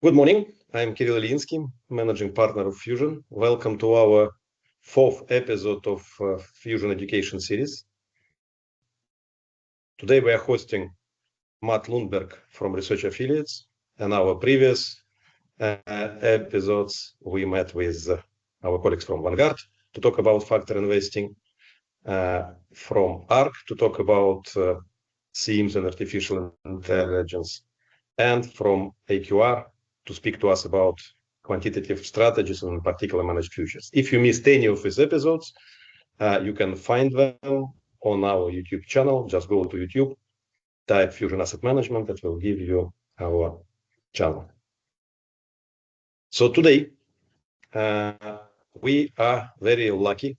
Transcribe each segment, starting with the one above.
Good morning. I'm Kirill Ilinski, managing partner of Fusion. Welcome to our fourth episode of Fusion Education series. Today we are hosting Matt Lundberg from Research Affiliates, and our previous episodes we met with our colleagues from Vanguard to talk about factor investing, from ARC to talk about themes and artificial intelligence, and from AQR to speak to us about quantitative strategies and in particular managed futures. If you missed any of these episodes, you can find them on our YouTube channel. Just go to YouTube, type Fusion Asset Management, that will give you our channel. So today, we are very lucky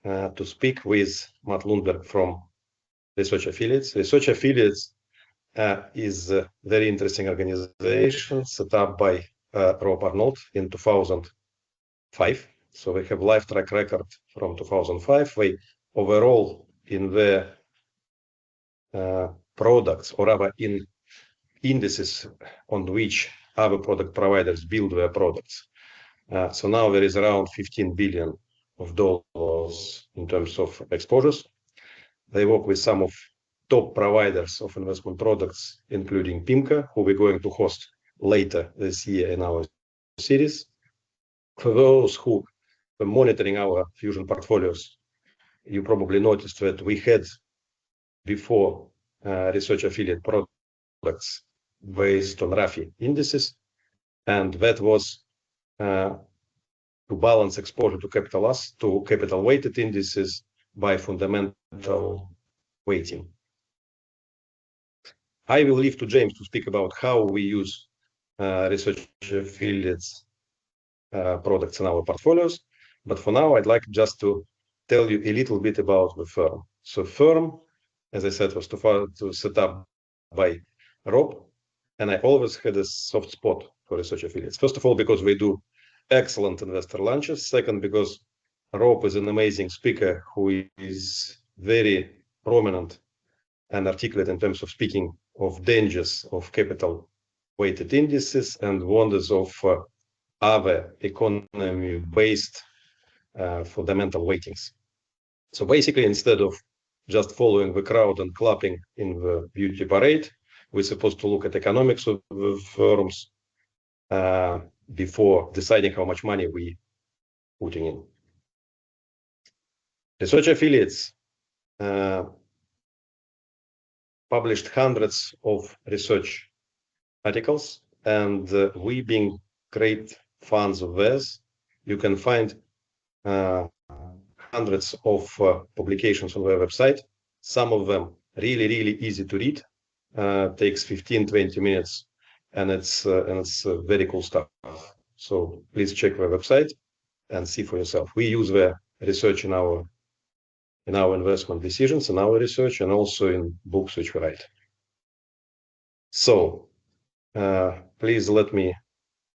to speak with Matt Lundberg from Research Affiliates. Research Affiliates is a very interesting organization set up by Rob Arnold in 2005. So we have live track record from 2005. We overall in the products or rather in indices on which other product providers build their products. So now there is around $15 billion in terms of exposures. They work with some of top providers of investment products, including PIMCO, who we're going to host later this year in our series. For those who were monitoring our Fusion portfolios, you probably noticed that we had before Research Affiliate products based on Rafi indices, and that was to balance exposure to capital weighted indices by fundamental weighting. I will leave to James to speak about how we use Research Affiliates products in our portfolios. But for now, I'd like just to tell you a little bit about the firm. So firm, as I said, was to set up by Rob, and I always had a soft spot for Research Affiliates. First of all, because we do excellent investor lunches. Second, because Rob is an amazing speaker who is very prominent and articulate in terms of speaking of dangers of capital weighted indices and wonders of other economy-based fundamental weightings. So basically, instead of just following the crowd and clapping in the beauty parade, we're supposed to look at economics of the firms before deciding how much money we putting in. Research Affiliates published hundreds of research articles, and we being great fans of theirs, you can find hundreds of publications on their website. Some of them really easy to read, takes 15-20 minutes, and it's very cool stuff. So please check their website and see for yourself. We use their research in our investment decisions, in our research, and also in books which we write. So please let me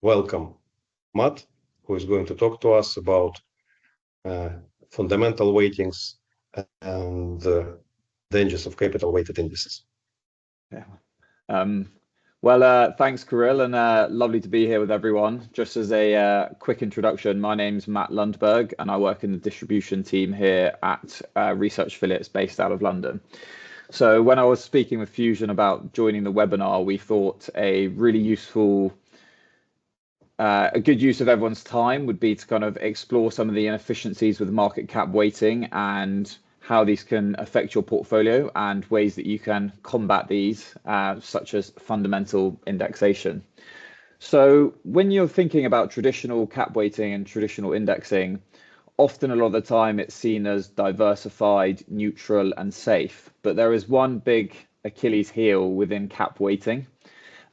welcome Matt, who is going to talk to us about fundamental weightings and dangers of capital weighted indices. Yeah. Thanks, Kirill, and lovely to be here with everyone. Just as a quick introduction, my name's Matt Lundberg, and I work in the distribution team here at Research Affiliates based out of London. So when I was speaking with Fusion about joining the webinar, we thought a really useful, a good use of everyone's time would be to kind of explore some of the inefficiencies with market cap weighting and how these can affect your portfolio and ways that you can combat these, such as fundamental indexation. So when you're thinking about traditional cap weighting and traditional indexing, often a lot of the time it's seen as diversified, neutral, and safe. But there is one big Achilles heel within cap weighting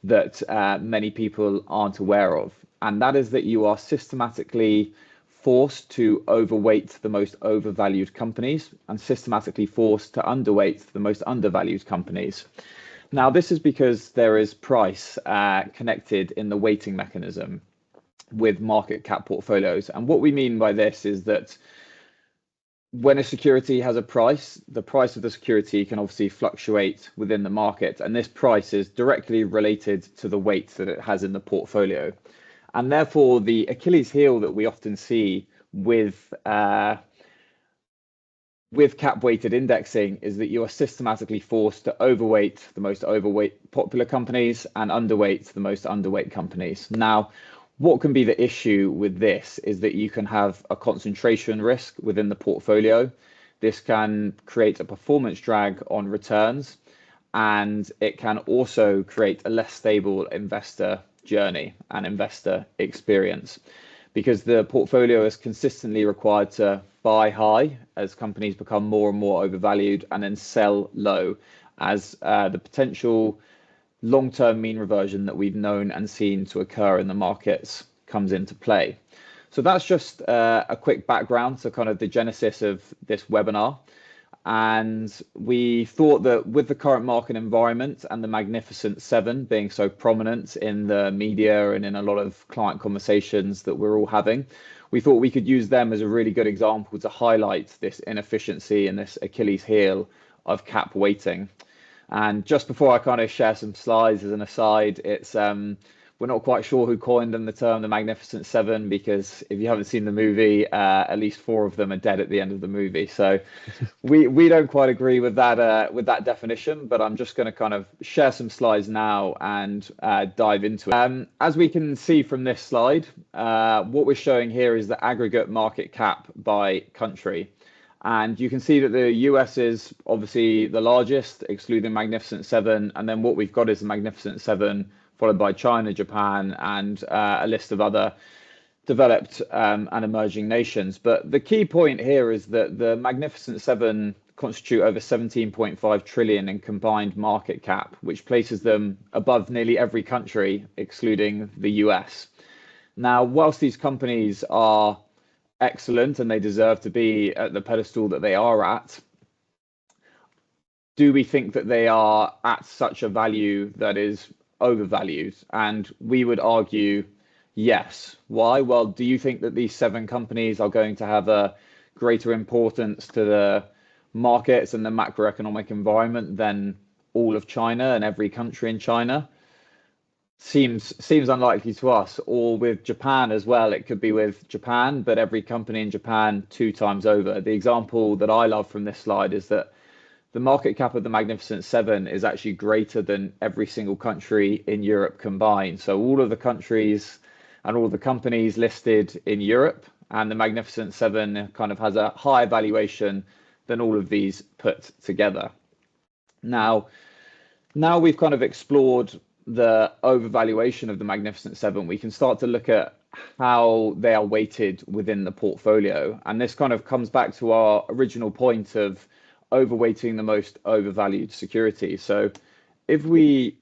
that many people aren't aware of, and that is that you are systematically forced to overweight the most overvalued companies and systematically forced to underweight the most undervalued companies. Now, this is because there is price connected in the weighting mechanism with market cap portfolios. And what we mean by this is that when a security has a price, the price of the security can obviously fluctuate within the market, and this price is directly related to the weight that it has in the portfolio. And therefore, the Achilles heel that we often see with cap-weighted indexing is that you are systematically forced to overweight the most overweight popular companies and underweight the most underweight companies. Now, what can be the issue with this is that you can have a concentration risk within the portfolio. This can create a performance drag on returns, and it can also create a less stable investor journey and investor experience, because the portfolio is consistently required to buy high as companies become more and more overvalued, and then sell low as the potential long-term mean reversion that we've known and seen to occur in the markets comes into play. So that's just a quick background to kind of the genesis of this webinar. And we thought that with the current market environment and the Magnificent Seven being so prominent in the media and in a lot of client conversations that we're all having, we thought we could use them as a really good example to highlight this inefficiency and this Achilles heel of cap weighting. And just before I kind of share some slides as an aside, it's we're not quite sure who coined them the term the Magnificent Seven, because if you haven't seen the movie, at least 4 of them are dead at the end of the movie. So we don't quite agree with that definition, but I'm just going to kind of share some slides now and dive into it. As we can see from this slide, what we're showing here is the aggregate market cap by country. And you can see that the US is obviously the largest, excluding Magnificent Seven. And then what we've got is the Magnificent Seven, followed by China, Japan, and a list of other developed and emerging nations. But the key point here is that the Magnificent Seven constitute over 17.5 trillion in combined market cap, which places them above nearly every country, excluding the US. Now, whilst these companies are excellent and they deserve to be at the pedestal that they are at, do we think that they are at such a value that is overvalued? And we would argue yes. Why? Well, do you think that these 7 companies are going to have a greater importance to the markets and the macroeconomic environment than all of China and every country in China? Seems unlikely to us. Or with Japan as well, it could be with Japan, but every company in Japan 2 times over. The example that I love from this slide is that the market cap of the Magnificent Seven is actually greater than every single country in Europe combined. So all of the countries and all the companies listed in Europe, and the Magnificent Seven kind of has a higher valuation than all of these put together. Now we've kind of explored the overvaluation of the Magnificent Seven, we can start to look at how they are weighted within the portfolio. And this kind of comes back to our original point of overweighting the most overvalued security. So if we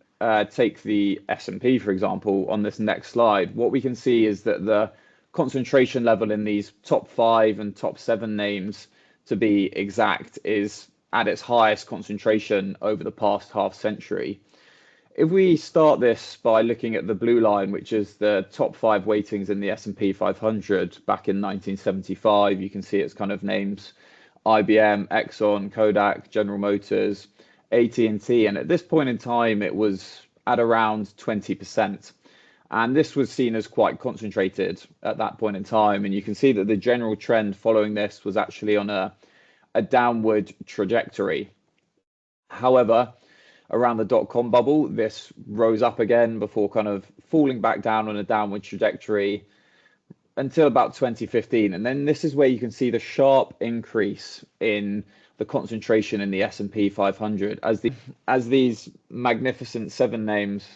take the S&P, for example, on this next slide, what we can see is that the concentration level in these top 5 and top 7 names, to be exact, is at its highest concentration over the past half century. If we start this by looking at the blue line, which is the top 5 weightings in the S&P 500 back in 1975, you can see it's kind of names IBM, Exxon, Kodak, General Motors, AT&T, and at this point in time it was at around 20%. And this was seen as quite concentrated at that point in time, and you can see that the general trend following this was actually on a downward trajectory. However, around the dot-com bubble, this rose up again before kind of falling back down on a downward trajectory until about 2015. And then this is where you can see the sharp increase in the concentration in the S&P 500 as these Magnificent Seven names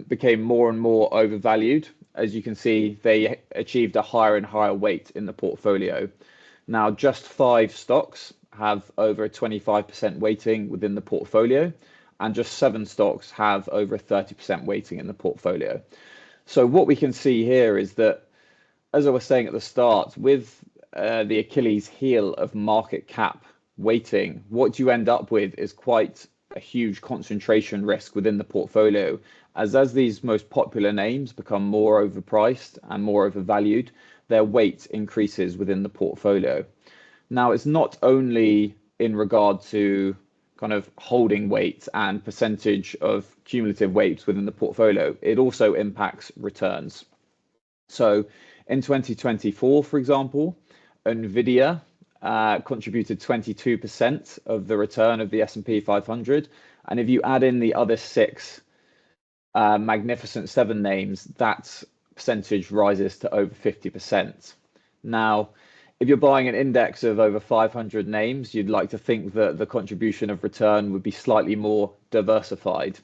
became more and more overvalued. As you can see, they achieved a higher and higher weight in the portfolio. Now, just 5 stocks have over a 25% weighting within the portfolio, and just 7 stocks have over a 30% weighting in the portfolio. So what we can see here is that, as I was saying at the start, with the Achilles heel of market cap weighting, what you end up with is quite a huge concentration risk within the portfolio, as these most popular names become more overpriced and more overvalued, their weight increases within the portfolio. Now, it's not only in regard to kind of holding weight and percentage of cumulative weights within the portfolio, it also impacts returns. So in 2024, for example, Nvidia contributed 22% of the return of the S&P 500. And if you add in the other six Magnificent Seven names, that percentage rises to over 50%. Now, if you're buying an index of over 500 names, you'd like to think that the contribution of return would be slightly more diversified.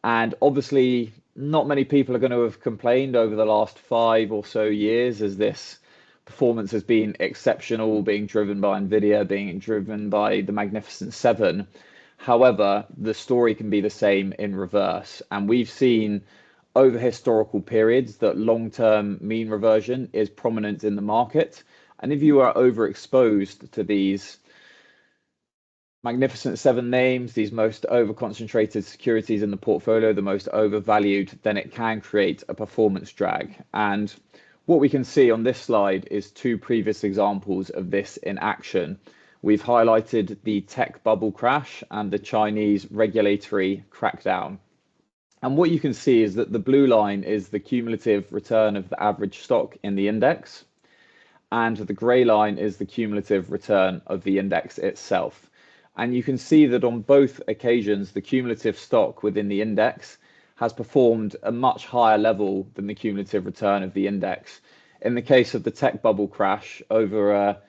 And obviously, not many people are going to have complained over the last 5 or so years as this performance has been exceptional, being driven by Nvidia, being driven by the Magnificent Seven. However, the story can be the same in reverse. And we've seen over historical periods that long-term mean reversion is prominent in the market. And if you are overexposed to these Magnificent Seven names, these most over-concentrated securities in the portfolio, the most overvalued, then it can create a performance drag. And what we can see on this slide is 2 previous examples of this in action. We've highlighted the tech bubble crash and the Chinese regulatory crackdown. And what you can see is that the blue line is the cumulative return of the average stock in the index, and the grey line is the cumulative return of the index itself. And you can see that on both occasions, the cumulative stock within the index has performed a much higher level than the cumulative return of the index. In the case of the tech bubble crash, over a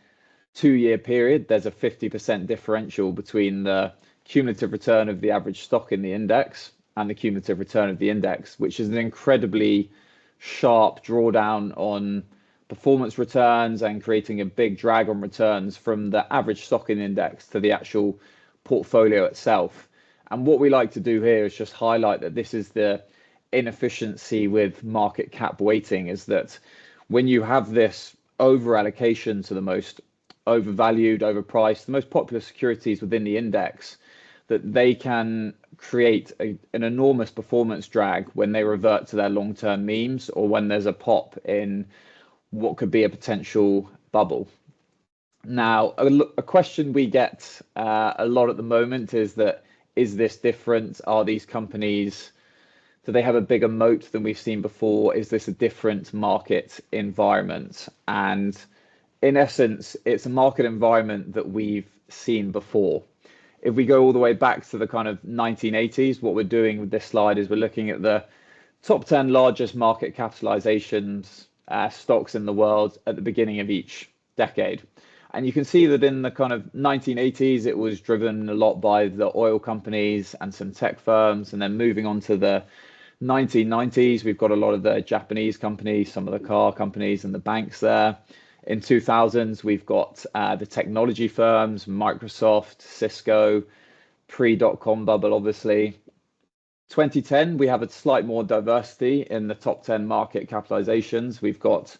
2-year period, there's a 50% differential between the cumulative return of the average stock in the index and the cumulative return of the index, which is an incredibly sharp drawdown on performance returns and creating a big drag on returns from the average stock in the index to the actual portfolio itself. And what we like to do here is just highlight that this is the inefficiency with market cap weighting, is that when you have this over allocation to the most overvalued, overpriced, the most popular securities within the index, that they can create an enormous performance drag when they revert to their long-term means, or when there's a pop in what could be a potential bubble. Now, a question we get a lot at the moment is that, is this different? Are these companies, do they have a bigger moat than we've seen before? Is this a different market environment? And in essence, it's a market environment that we've seen before. If we go all the way back to the kind of 1980s, what we're doing with this slide is we're looking at the top 10 largest market capitalizations stocks in the world at the beginning of each decade. And you can see that in the kind of 1980s, it was driven a lot by the oil companies and some tech firms. And then moving on to the 1990s, we've got a lot of the Japanese companies, some of the car companies and the banks there. In 2000s, we've got the technology firms, Microsoft, Cisco, pre-dot-com bubble, obviously. 2010, we have a slight more diversity in the top 10 market capitalizations. We've got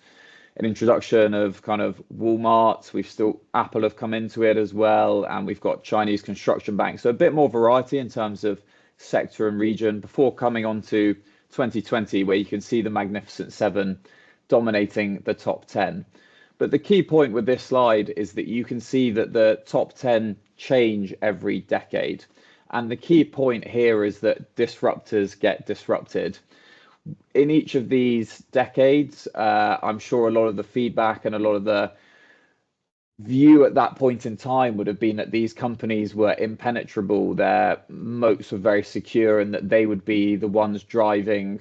an introduction of kind of Walmart. Apple have come into it as well. And we've got Chinese construction banks. So a bit more variety in terms of sector and region before coming on to 2020, where you can see the Magnificent Seven dominating the top 10. But the key point with this slide is that you can see that the top 10 change every decade. And the key point here is that disruptors get disrupted. In each of these decades, I'm sure a lot of the feedback and a lot of the view at that point in time would have been that these companies were impenetrable, their moats were very secure, and that they would be the ones driving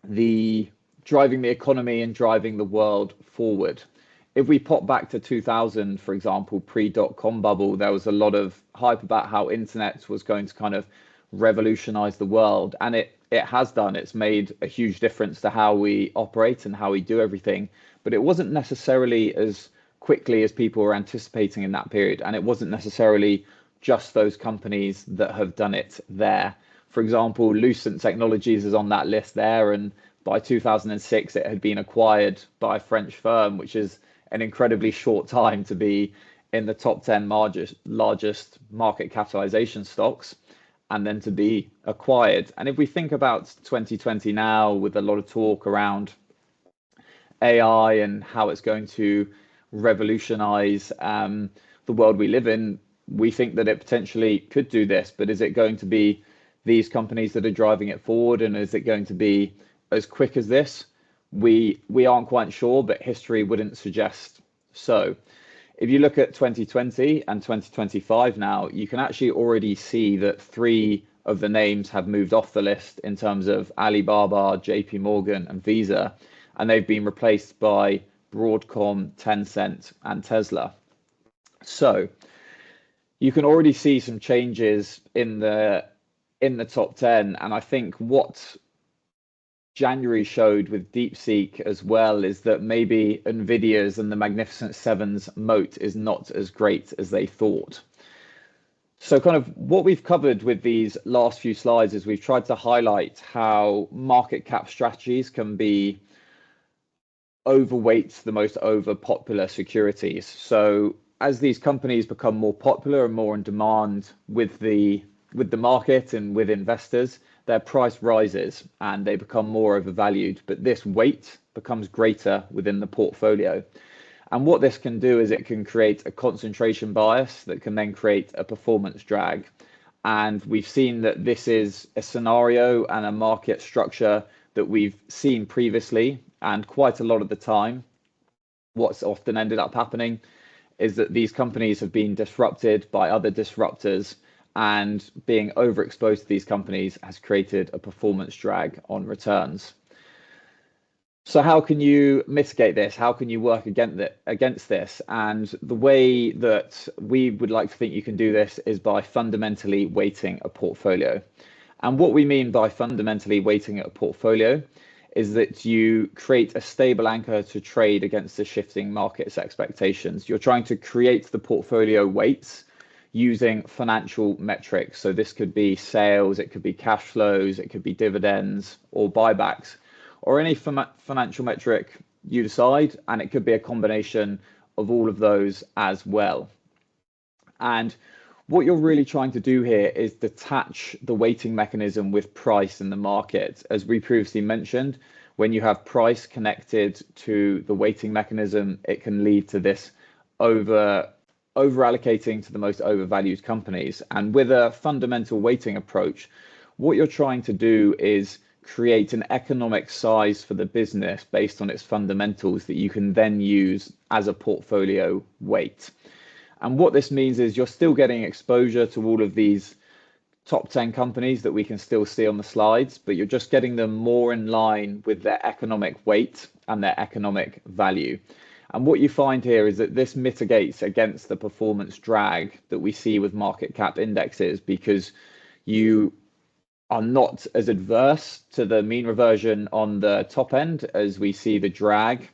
the economy and driving the world forward. If we pop back to 2000, for example, pre-dot-com bubble, there was a lot of hype about how internet was going to kind of revolutionize the world. And it has done. It's made a huge difference to how we operate and how we do everything. But it wasn't necessarily as quickly as people were anticipating in that period. And it wasn't necessarily just those companies that have done it there. For example, Lucent Technologies is on that list there. And by 2006, it had been acquired by a French firm, which is an incredibly short time to be in the top 10 largest market capitalization stocks and then to be acquired. And if we think about 2020 now, with a lot of talk around AI and how it's going to revolutionize the world we live in, we think that it potentially could do this. But is it going to be these companies that are driving it forward, and is it going to be as quick as this? We aren't quite sure, but history wouldn't suggest so. If you look at 2020 and 2025 now, you can actually already see that 3 of the names have moved off the list in terms of Alibaba, JP Morgan, and Visa, and they've been replaced by Broadcom, Tencent, and Tesla. So you can already see some changes in the top 10, and I think what January showed with DeepSeek as well is that maybe Nvidia's and the Magnificent Seven's moat is not as great as they thought. So kind of what we've covered with these last few slides is we've tried to highlight how market cap strategies can be overweight the most over-popular securities. So as these companies become more popular and more in demand with the market and with investors, their price rises and they become more overvalued, but this weight becomes greater within the portfolio. And what this can do is it can create a concentration bias that can then create a performance drag. And we've seen that this is a scenario and a market structure that we've seen previously, and quite a lot of the time, what's often ended up happening is that these companies have been disrupted by other disruptors, and being overexposed to these companies has created a performance drag on returns. So how can you mitigate this? How can you work against this? And the way that we would like to think you can do this is by fundamentally weighting a portfolio. And what we mean by fundamentally weighting a portfolio is that you create a stable anchor to trade against the shifting market's expectations. You're trying to create the portfolio weights using financial metrics. So this could be sales, it could be cash flows, it could be dividends or buybacks, or any financial metric you decide, and it could be a combination of all of those as well. And what you're really trying to do here is detach the weighting mechanism with price in the market. As we previously mentioned, when you have price connected to the weighting mechanism, it can lead to this over allocating to the most overvalued companies. And with a fundamental weighting approach, what you're trying to do is create an economic size for the business based on its fundamentals that you can then use as a portfolio weight. And what this means is you're still getting exposure to all of these top 10 companies that we can still see on the slides, but you're just getting them more in line with their economic weight and their economic value. And what you find here is that this mitigates against the performance drag that we see with market cap indexes, because you are not as adverse to the mean reversion on the top end as we see the drag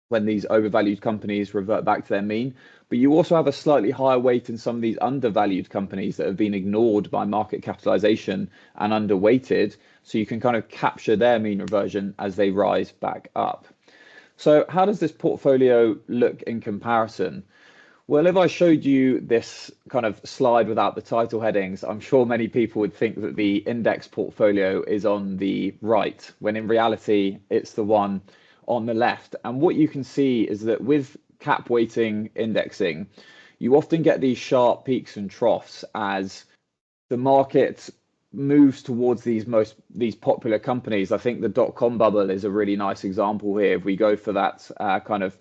when these overvalued companies revert back to their mean. But you also have a slightly higher weight in some of these undervalued companies that have been ignored by market capitalization and underweighted. So you can kind of capture their mean reversion as they rise back up. So how does this portfolio look in comparison? Well, if I showed you this kind of slide without the title headings, I'm sure many people would think that the index portfolio is on the right, when in reality, it's the one on the left. And what you can see is that with cap weighting indexing, you often get these sharp peaks and troughs as the market moves towards these popular companies. I think the dot-com bubble is a really nice example here. If we go for that kind of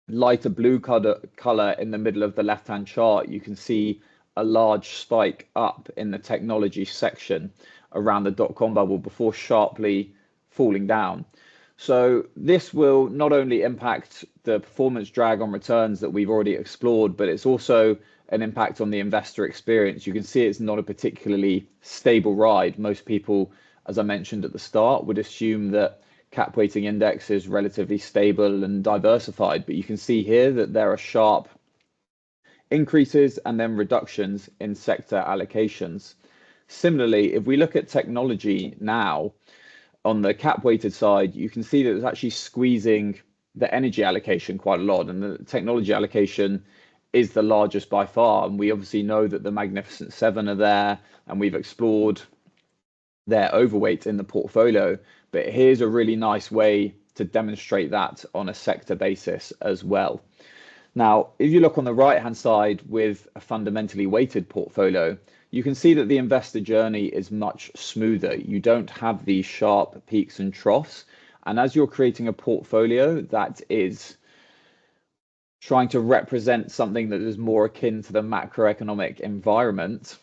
lighter blue color in the middle of the left-hand chart, you can see a large spike up in the technology section around the dot-com bubble before sharply falling down. So this will not only impact the performance drag on returns that we've already explored, but it's also an impact on the investor experience. You can see it's not a particularly stable ride. Most people, as I mentioned at the start, would assume that cap weighting index is relatively stable and diversified, but you can see here that there are sharp increases and then reductions in sector allocations. Similarly, if we look at technology now, on the cap weighted side, you can see that it's actually squeezing the energy allocation quite a lot, and the technology allocation is the largest by far. And we obviously know that the Magnificent Seven are there, and we've explored their overweight in the portfolio. But here's a really nice way to demonstrate that on a sector basis as well. Now, if you look on the right-hand side with a fundamentally weighted portfolio, you can see that the investor journey is much smoother. You don't have these sharp peaks and troughs. And as you're creating a portfolio that is trying to represent something that is more akin to the macroeconomic environment,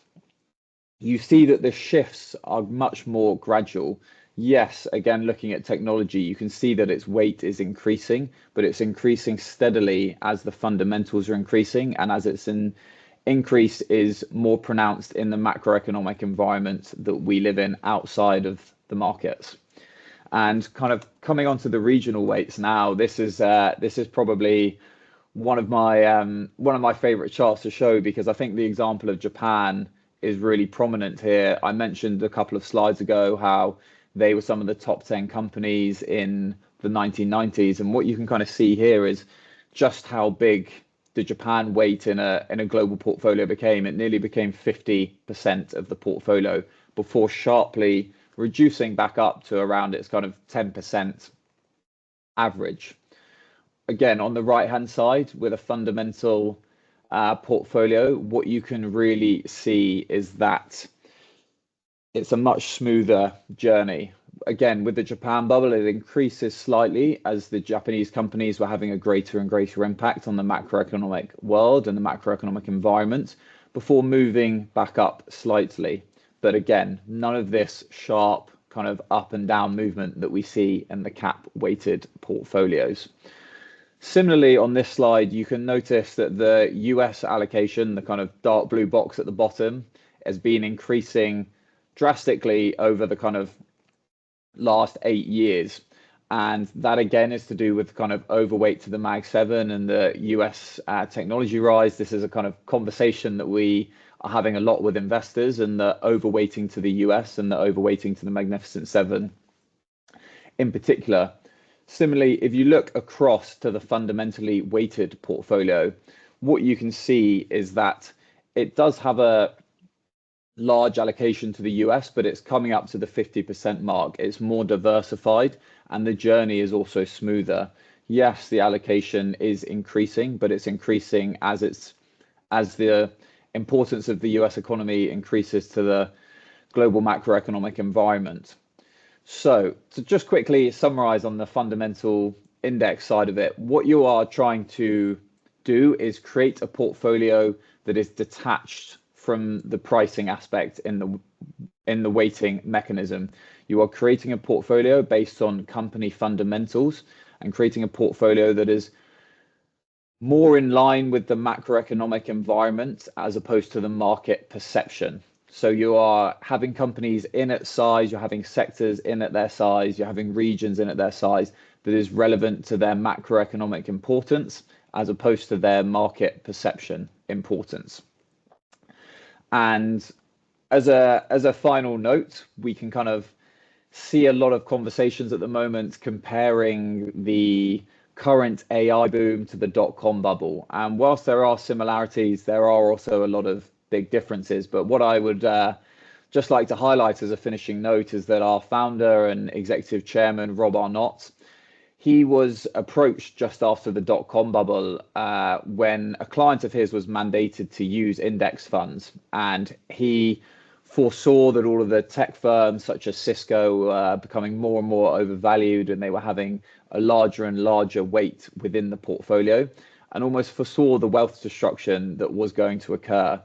you see that the shifts are much more gradual. Yes, again, looking at technology, you can see that its weight is increasing, but it's increasing steadily as the fundamentals are increasing and as its increase is more pronounced in the macroeconomic environment that we live in outside of the markets. And kind of coming onto the regional weights now, this is probably one of my favorite charts to show, because I think the example of Japan is really prominent here. I mentioned a couple of slides ago how they were some of the top 10 companies in the 1990s. And what you can kind of see here is just how big the Japan weight in a global portfolio became. It nearly became 50% of the portfolio before sharply reducing back up to around its kind of 10% average. Again, on the right-hand side with a fundamental portfolio, what you can really see is that it's a much smoother journey. Again, with the Japan bubble, it increases slightly as the Japanese companies were having a greater and greater impact on the macroeconomic world and the macroeconomic environment before moving back up slightly. But again, none of this sharp kind of up and down movement that we see in the cap weighted portfolios. Similarly, on this slide, you can notice that the US allocation, the kind of dark blue box at the bottom, has been increasing drastically over the kind of last 8 years. And that again is to do with kind of overweight to the Mag 7 and the US technology rise. This is a kind of conversation that we are having a lot with investors, and the overweighting to the US and the overweighting to the Magnificent 7 in particular. Similarly, if you look across to the fundamentally weighted portfolio, what you can see is that it does have a large allocation to the US, but it's coming up to the 50% mark. It's more diversified and the journey is also smoother. Yes, the allocation is increasing, but it's increasing as the importance of the US economy increases to the global macroeconomic environment. So to just quickly summarize on the fundamental index side of it, what you are trying to do is create a portfolio that is detached from the pricing aspect in the weighting mechanism. You are creating a portfolio based on company fundamentals and creating a portfolio that is more in line with the macroeconomic environment as opposed to the market perception. So you are having companies in at size, you're having sectors in at their size, you're having regions in at their size that is relevant to their macroeconomic importance as opposed to their market perception importance. And as a final note, we can kind of see a lot of conversations at the moment comparing the current AI boom to the dot-com bubble. And whilst there are similarities, there are also a lot of big differences. But what I would just like to highlight as a finishing note is that our founder and executive chairman, Rob Arnott, he was approached just after the dot-com bubble when a client of his was mandated to use index funds. And he foresaw that all of the tech firms such as Cisco were becoming more and more overvalued, and they were having a larger and larger weight within the portfolio, and almost foresaw the wealth destruction that was going to occur.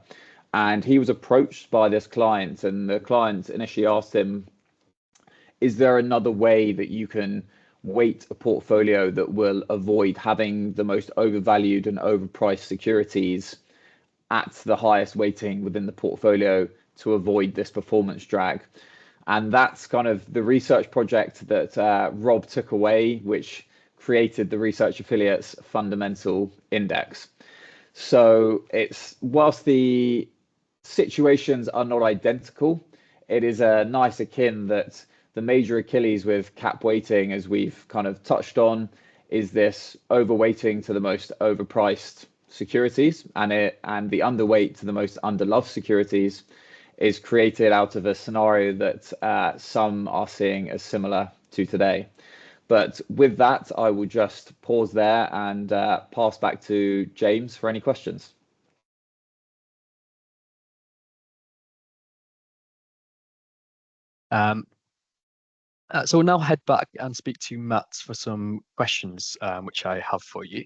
And he was approached by this client, and the client initially asked him, is there another way that you can weight a portfolio that will avoid having the most overvalued and overpriced securities at the highest weighting within the portfolio to avoid this performance drag? And that's kind of the research project that Rob took away, which created the Research Affiliates Fundamental Index. So it's, whilst the situations are not identical, it is a nice akin that the major Achilles with cap weighting, as we've kind of touched on, is this overweighting to the most overpriced securities, and the underweight to the most underloved securities is created out of a scenario that some are seeing as similar to today. But with that, I will just pause there and pass back to James for any questions. So we'll now head back and speak to Matt for some questions, which I have for you.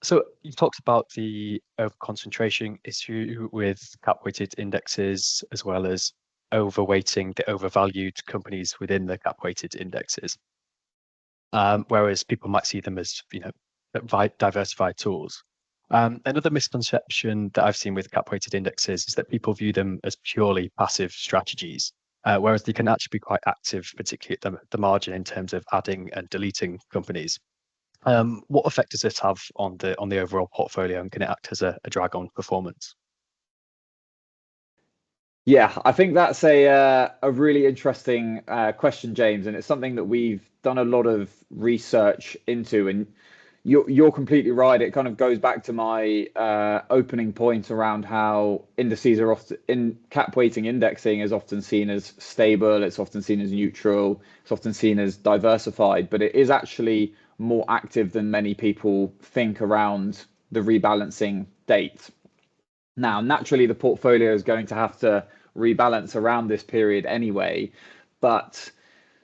So you talked about the over-concentration issue with cap-weighted indexes, as well as overweighting the overvalued companies within the cap-weighted indexes. Whereas people might see them as, diversified tools. Another misconception that I've seen with cap-weighted indexes is that people view them as purely passive strategies, whereas they can actually be quite active, particularly at the margin in terms of adding and deleting companies. What effect does this have on the overall portfolio, and can it act as a drag on performance? Yeah, I think that's a really interesting question, James, and it's something that we've done a lot of research into. And you're completely right. It kind of goes back to my opening point around how indices are often in cap weighting indexing is often seen as stable. It's often seen as neutral. It's often seen as diversified, but it is actually more active than many people think around the rebalancing date. Now, naturally, the portfolio is going to have to rebalance around this period anyway, but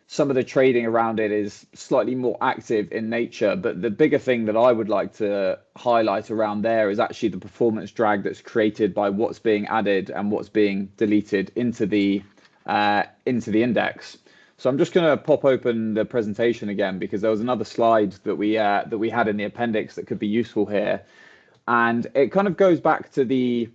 some of the trading around it is slightly more active in nature. But the bigger thing that I would like to highlight around there is actually the performance drag that's created by what's being added and what's being deleted into the index. So I'm just going to pop open the presentation again, because there was another slide that we had in the appendix that could be useful here. And it kind of goes back to the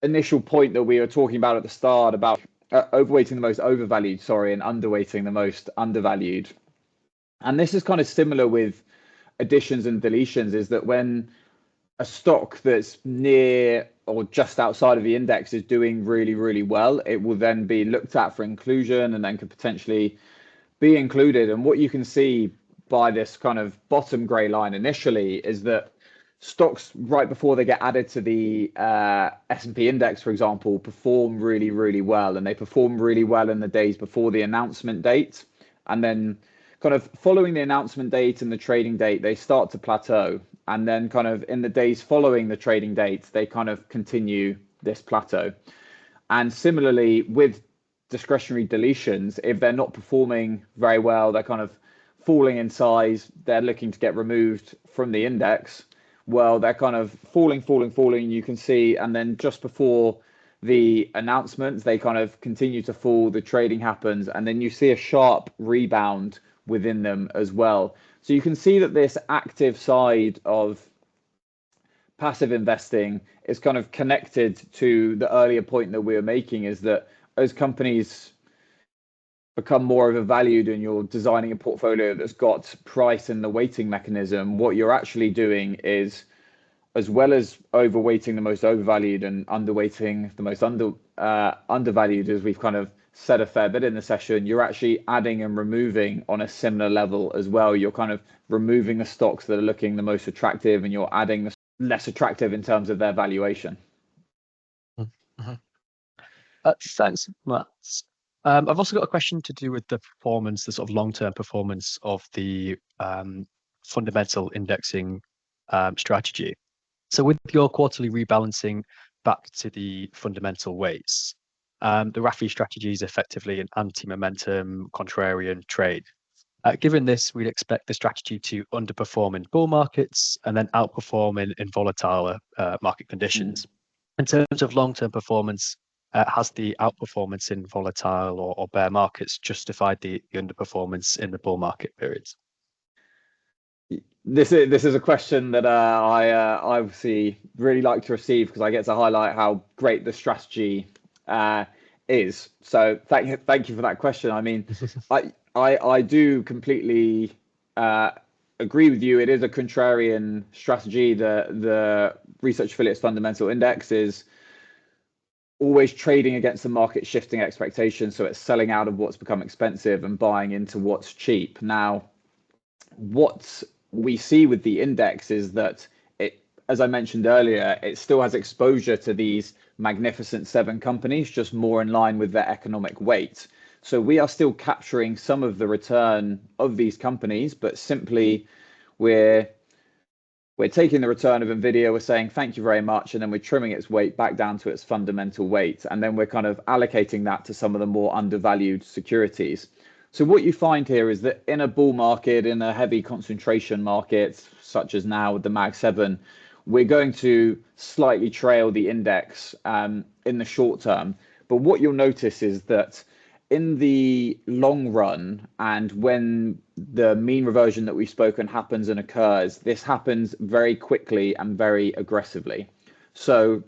initial point that we were talking about at the start about overweighting the most overvalued, and underweighting the most undervalued. And this is kind of similar with additions and deletions, is that when a stock that's near or just outside of the index is doing really, really well, it will then be looked at for inclusion and then could potentially be included. And what you can see by this kind of bottom gray line initially is that stocks right before they get added to the S&P index, for example, perform really, really well. And they perform really well in the days before the announcement date. And then kind of following the announcement date and the trading date, they start to plateau. And then kind of in the days following the trading date, they kind of continue this plateau. And similarly with discretionary deletions, if they're not performing very well, they're kind of falling in size, they're looking to get removed from the index, well, they're kind of falling, you can see. And then just before the announcements, they kind of continue to fall, the trading happens, and then you see a sharp rebound within them as well. So you can see that this active side of passive investing is kind of connected to the earlier point that we were making, is that as companies become more overvalued and you're designing a portfolio that's got price in the weighting mechanism, what you're actually doing is, as well as overweighting the most overvalued and underweighting the most undervalued, as we've kind of said a fair bit in the session, you're actually adding and removing on a similar level as well. You're kind of removing the stocks that are looking the most attractive and you're adding the less attractive in terms of their valuation. Mm-hmm. Thanks, Matt. I've also got a question to do with the performance, the sort of long-term performance of the fundamental indexing strategy. So with your quarterly rebalancing back to the fundamental weights, the Rafi strategy is effectively an anti-momentum contrarian trade. Given this, we'd expect the strategy to underperform in bull markets and then outperform in volatile market conditions. In terms of long-term performance, has the outperformance in volatile or bear markets justified the underperformance in the bull market periods? This is a question that I obviously really like to receive, because I get to highlight how great the strategy is. So thank you for that question. I mean, I do completely agree with you. It is a contrarian strategy. The Research Affiliates Fundamental Index is always trading against the market shifting expectations. So it's selling out of what's become expensive and buying into what's cheap. Now, what we see with the index is that it, as I mentioned earlier, it still has exposure to these magnificent 7 companies, just more in line with their economic weight. So we are still capturing some of the return of these companies, but simply we're taking the return of Nvidia, we're saying thank you very much, and then we're trimming its weight back down to its fundamental weight, and then we're kind of allocating that to some of the more undervalued securities. So what you find here is that in a bull market, in a heavy concentration market, such as now with the Mag 7, we're going to slightly trail the index in the short term. But what you'll notice is that in the long run, and when the mean reversion that we've spoken happens and occurs, this happens very quickly and very aggressively. So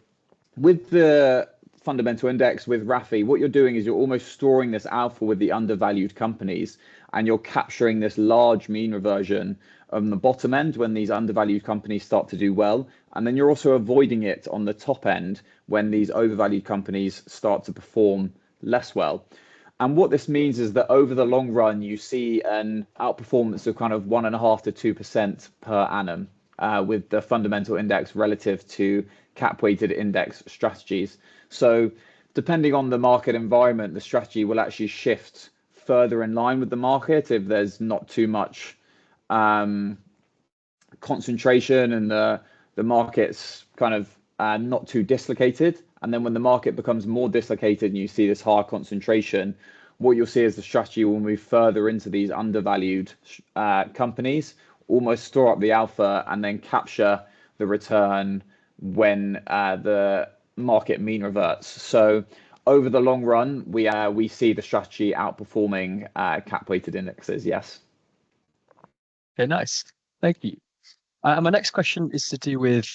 with the fundamental index, with Rafi, what you're doing is you're almost storing this alpha with the undervalued companies, and you're capturing this large mean reversion on the bottom end when these undervalued companies start to do well. And then you're also avoiding it on the top end when these overvalued companies start to perform less well. And what this means is that over the long run, you see an outperformance of kind of 1.5% to 2% per annum with the fundamental index relative to cap-weighted index strategies. So depending on the market environment, the strategy will actually shift further in line with the market if there's not too much concentration and the market's kind of not too dislocated. And then when the market becomes more dislocated and you see this higher concentration, what you'll see is the strategy will move further into these undervalued companies, almost store up the alpha and then capture the return when the market mean reverts. So over the long run, we see the strategy outperforming cap-weighted indexes, yes. Okay, nice. Thank you. My next question is to do with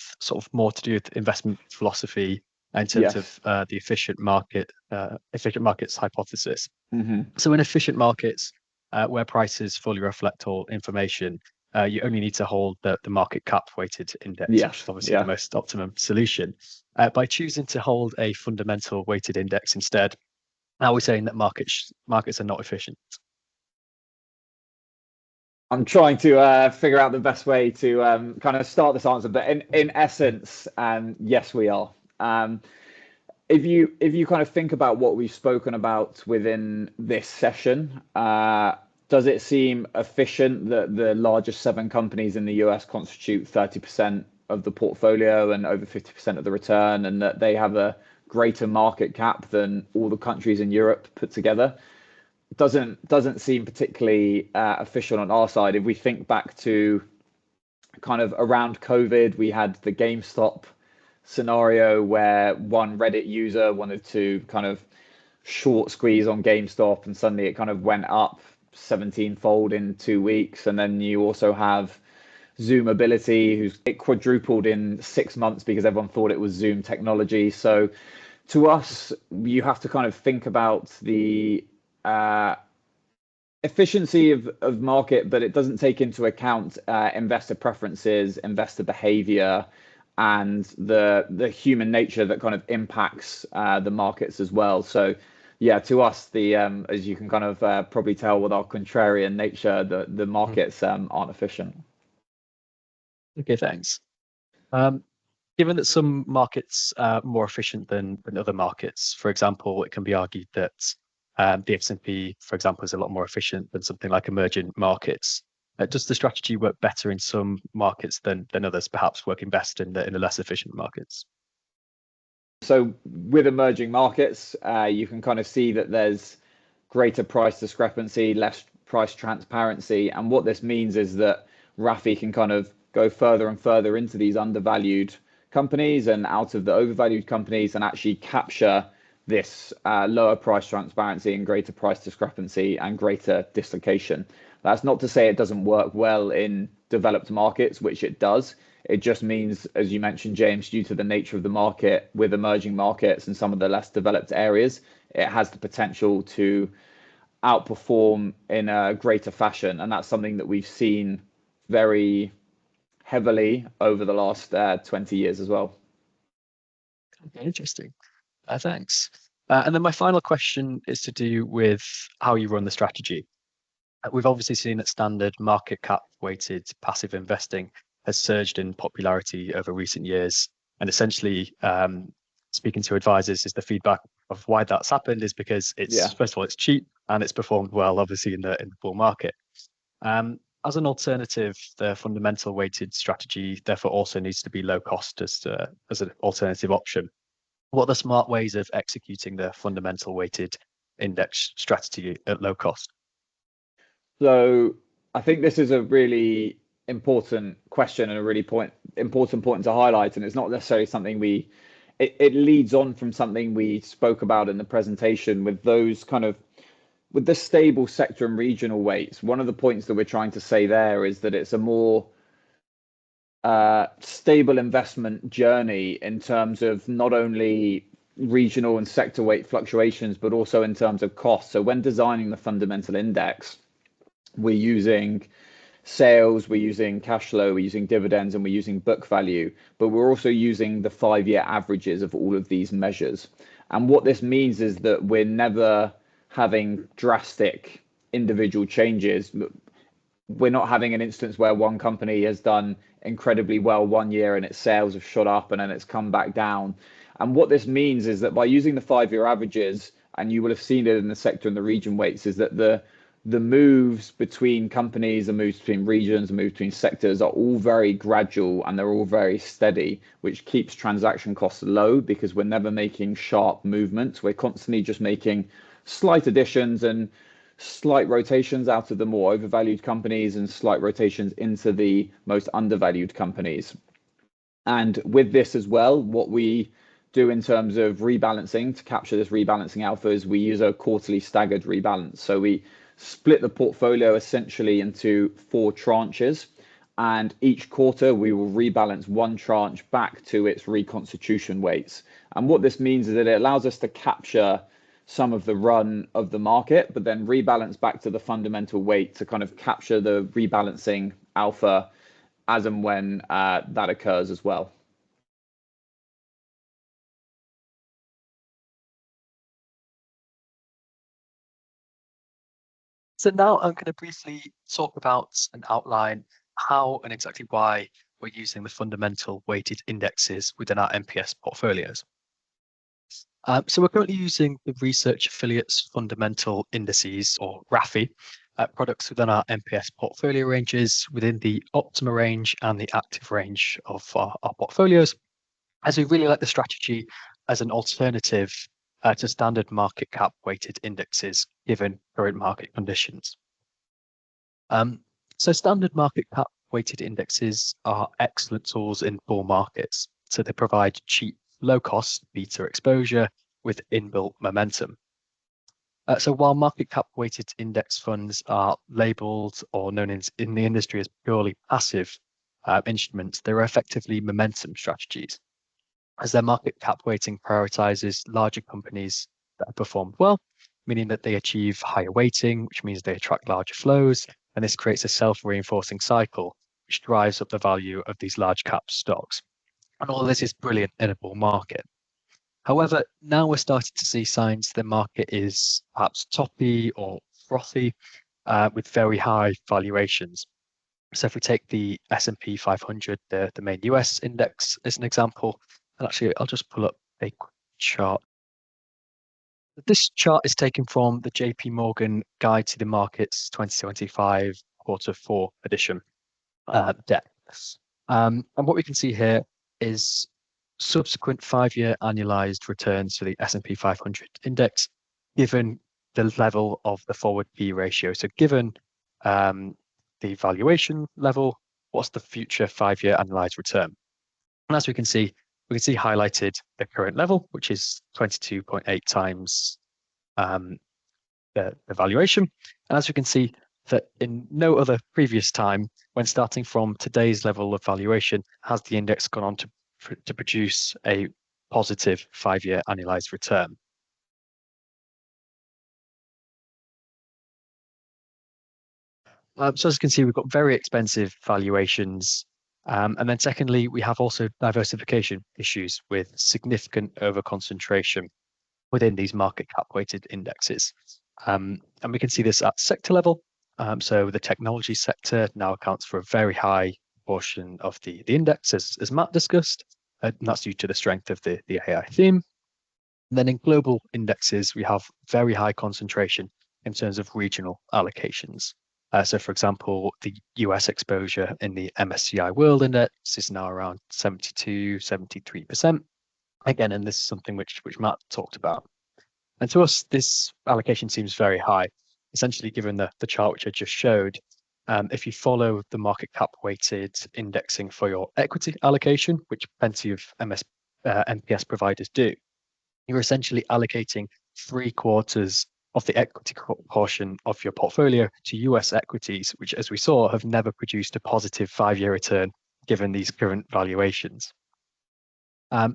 more to do with investment philosophy in terms of the efficient markets hypothesis. So in efficient markets where prices fully reflect all information, you only need to hold the market cap weighted index, which is obviously the most optimum solution. By choosing to hold a fundamental weighted index instead, are we saying that markets are not efficient? I'm trying to figure out the best way to kind of start this answer, but in essence, yes, we are. If you kind of think about what we've spoken about within this session, does it seem efficient that the largest 7 companies in the US constitute 30% of the portfolio and over 50% of the return, and that they have a greater market cap than all the countries in Europe put together? Doesn't seem particularly efficient on our side. If we think back to kind of around COVID, we had the GameStop scenario where one Reddit user wanted to kind of short squeeze on GameStop, and suddenly it kind of went up 17-fold in 2 weeks. And then you also have Zoom Mobility, it quadrupled in 6 months because everyone thought it was Zoom technology. So to us, you have to kind of think about the efficiency of market, but it doesn't take into account investor preferences, investor behavior, and the human nature that kind of impacts the markets as well. So yeah, to us, the as you can kind of probably tell with our contrarian nature, the markets aren't efficient. Okay, thanks. Given that some markets are more efficient than other markets, for example, it can be argued that the S&P, for example, is a lot more efficient than something like emerging markets. Does the strategy work better in some markets than others, perhaps working best in the less efficient markets? So with emerging markets, you can kind of see that there's greater price discrepancy, less price transparency. And what this means is that Rafi can kind of go further and further into these undervalued companies and out of the overvalued companies and actually capture this lower price transparency and greater price discrepancy and greater dislocation. That's not to say it doesn't work well in developed markets, which it does. It just means, as you mentioned, James, due to the nature of the market with emerging markets and some of the less developed areas, it has the potential to outperform in a greater fashion. And that's something that we've seen very heavily over the last 20 years as well. Okay, interesting. Thanks. And then my final question is to do with how you run the strategy. We've obviously seen that standard market cap weighted passive investing has surged in popularity over recent years. And essentially, speaking to advisors, is the feedback of why that's happened is because it's first of all, it's cheap and it's performed well, obviously in the bull market. As an alternative, the fundamental weighted strategy therefore also needs to be low cost as an alternative option. What are the smart ways of executing the fundamental weighted index strategy at low cost? So I think this is a really important question and a really important point to highlight, and it's not necessarily something it leads on from something we spoke about in the presentation with those kind of with the stable sector and regional weights. One of the points that we're trying to say there is that it's a more stable investment journey in terms of not only regional and sector weight fluctuations, but also in terms of cost. So when designing the fundamental index, we're using sales, we're using cash flow, we're using dividends, and we're using book value, but we're also using the 5-year averages of all of these measures. And what this means is that we're never having drastic individual changes. We're not having an instance where one company has done incredibly well one year and its sales have shot up and then it's come back down. And what this means is that by using the 5-year averages, and you will have seen it in the sector and the region weights, is that the moves between companies, the moves between regions, the moves between sectors are all very gradual and they're all very steady, which keeps transaction costs low because we're never making sharp movements. We're constantly just making slight additions and slight rotations out of the more overvalued companies and slight rotations into the most undervalued companies. And with this as well, what we do in terms of rebalancing to capture this rebalancing alpha is we use a quarterly staggered rebalance. So we split the portfolio essentially into 4 tranches, and each quarter we will rebalance one tranche back to its reconstitution weights. And what this means is that it allows us to capture some of the run of the market, but then rebalance back to the fundamental weight to kind of capture the rebalancing alpha as and when that occurs as well. So now I'm going to briefly talk about and outline how and exactly why we're using the fundamental weighted indexes within our MPS portfolios. So we're currently using the Research Affiliates Fundamental Indices, or Rafi, products within our MPS portfolio ranges within the Optima range and the active range of our portfolios, as we really like the strategy as an alternative to standard market cap weighted indexes given current market conditions. So standard market cap weighted indexes are excellent tools in bull markets. So they provide cheap, low cost beta exposure with inbuilt momentum. So while market cap weighted index funds are labeled or known in the industry as purely passive instruments, they're effectively momentum strategies, as their market cap weighting prioritizes larger companies that have performed well, meaning that they achieve higher weighting, which means they attract larger flows, and this creates a self-reinforcing cycle, which drives up the value of these large cap stocks. And all of this is brilliant in a bull market. However, now we're starting to see signs the market is perhaps toppy or frothy with very high valuations. So if we take the S&P 500, the main US index as an example, and actually I'll just pull up a quick chart. This chart is taken from the JP Morgan Guide to the Markets 2025 Q4 edition deck. And what we can see here is subsequent 5-year annualized returns for the S&P 500 index, given the level of the forward P ratio. So given the valuation level, what's the future 5-year annualized return? And as we can see highlighted the current level, which is 22.8 times the valuation. And as we can see that in no other previous time, when starting from today's level of valuation, has the index gone on to produce a positive 5-year annualized return. So as you can see, we've got very expensive valuations. And then secondly, we have also diversification issues with significant overconcentration within these market cap weighted indexes. And we can see this at sector level. So the technology sector now accounts for a very high portion of the index, as Matt discussed. And that's due to the strength of the AI theme. And then in global indexes, we have very high concentration in terms of regional allocations. So for example, the US exposure in the MSCI World Index is now around 72, 73%. Again, and this is something which Matt talked about. And to us, this allocation seems very high. Essentially, given the chart which I just showed, if you follow the market cap weighted indexing for your equity allocation, which plenty of MPS providers do, you're essentially allocating 3/4 of the equity portion of your portfolio to US equities, which, as we saw, have never produced a positive 5-year return given these current valuations.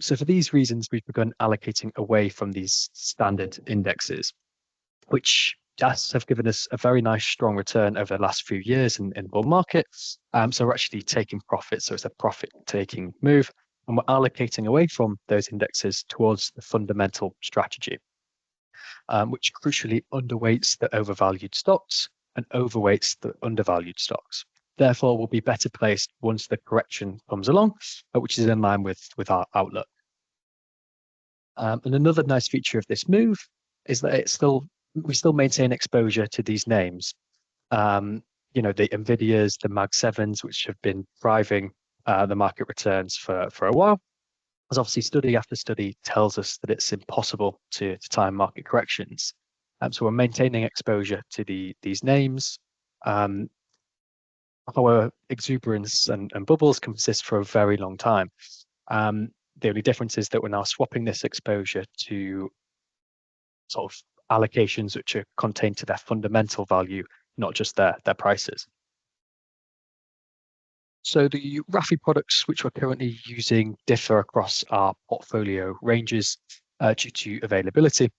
So for these reasons, we've begun allocating away from these standard indexes, which have given us a very nice strong return over the last few years in bull markets. So we're actually taking profits, so it's a profit-taking move, and we're allocating away from those indexes towards the fundamental strategy, which crucially underweights the overvalued stocks and overweights the undervalued stocks. Therefore, we'll be better placed once the correction comes along, which is in line with our outlook. And another nice feature of this move is that we still maintain exposure to these names. You know, the Nvidias, the Mag 7s, which have been driving the market returns for a while. As obviously study after study tells us that it's impossible to time market corrections. So we're maintaining exposure to these names. However, exuberance and bubbles can persist for a very long time. The only difference is that we're now swapping this exposure to sort of allocations which are contained to their fundamental value, not just their prices. So the Rafi products which we're currently using differ across our portfolio ranges due to availability.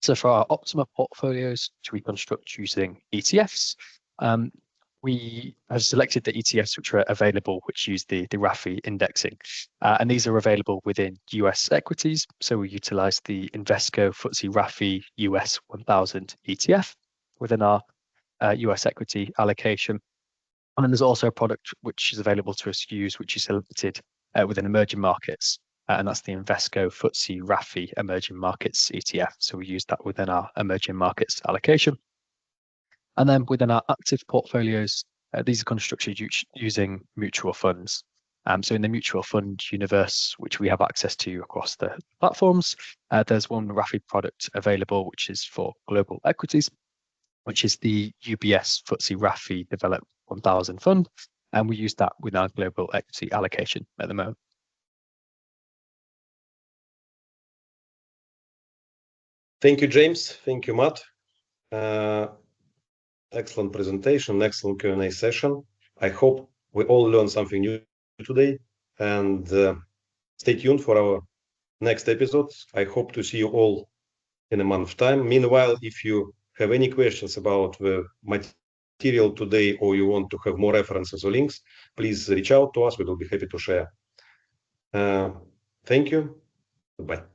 So for our Optima portfolios, which we construct using ETFs, we have selected the ETFs which are available, which use the Rafi indexing. And these are available within US equities. So we utilize the Invesco FTSE Rafi US 1000 ETF within our US equity allocation. And then there's also a product which is available to us to use, which is selected within emerging markets. And that's the Invesco FTSE Rafi Emerging Markets ETF. So we use that within our emerging markets allocation. And then within our active portfolios, these are constructed using mutual funds. So in the mutual fund universe, which we have access to across the platforms, there's one Rafi product available, which is for global equities, which is the UBS FTSE Rafi Developed 1000 Fund. And we use that with our global equity allocation at the moment. Thank you, James. Thank you, Matt. Excellent presentation, excellent Q&A session. I hope we all learned something new today, and stay tuned for our next episodes. I hope to see you all in a month's time. Meanwhile, if you have any questions about the material today, or you want to have more references or links, please reach out to us. We will be happy to share. Thank you. Goodbye.